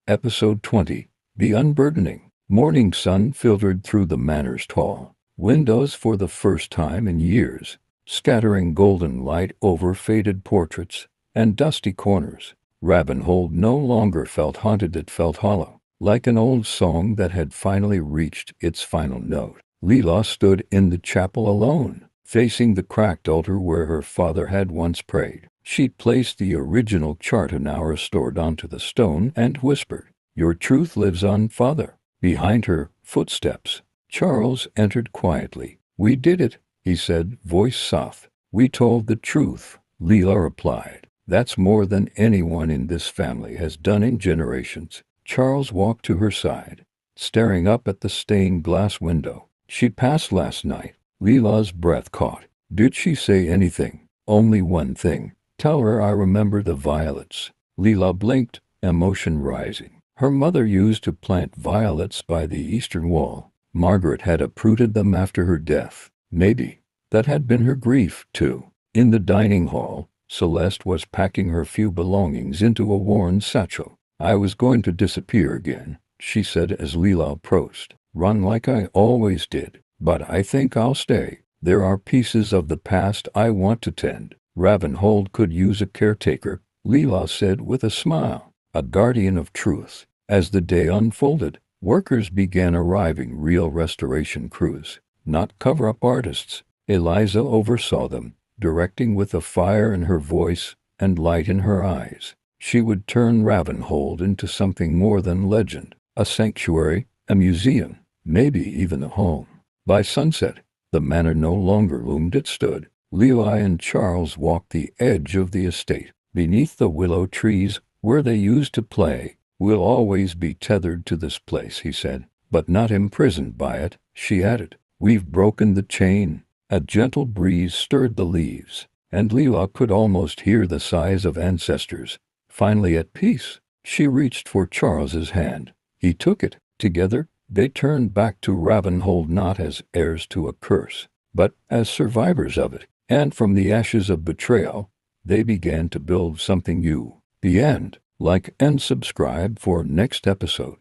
Episode 20. The Unburdening. Morning sun filtered through the manor's tall windows for the first time in years, scattering golden light over faded portraits and dusty corners. Ravenhold no longer felt haunted, it felt hollow, like an old song that had finally reached its final note. Leela stood in the chapel alone, facing the cracked altar where her father had once prayed. She placed the original chart an hour restored onto the stone and whispered, "Your truth lives on, Father." Behind her, footsteps. Charles entered quietly. "We did it," he said, voice soft. "We told the truth," Leela replied. "That's more than anyone in this family has done in generations." Charles walked to her side, staring up at the stained glass window. "She passed last night." Leela's breath caught. "Did she say anything?" "Only one thing. Tell her I remember the violets." Leela blinked, emotion rising. Her mother used to plant violets by the eastern wall. Margaret had uprooted them after her death. Maybe that had been her grief, too. In the dining hall, Celeste was packing her few belongings into a worn satchel. "I was going to disappear again," she said as Leela approached. "Run like I always did. But I think I'll stay. There are pieces of the past I want to tend." "Ravenhold could use a caretaker," Leela said with a smile. "A guardian of truth." As the day unfolded, workers began arriving, real restoration crews, not cover-up artists. Eliza oversaw them, directing with a fire in her voice and light in her eyes. She would turn Ravenhold into something more than legend, a sanctuary, a museum, maybe even a home. By sunset, the manor no longer loomed, it stood. Leela and Charles walked the edge of the estate, beneath the willow trees where they used to play. "We'll always be tethered to this place," he said, "but not imprisoned by it," she added. "We've broken the chain." A gentle breeze stirred the leaves, and Leela could almost hear the sighs of ancestors. Finally at peace, she reached for Charles's hand. He took it. Together, they turned back to Ravenhold not as heirs to a curse, but as survivors of it. And from the ashes of betrayal, they began to build something new. The end. Like and subscribe for next episode.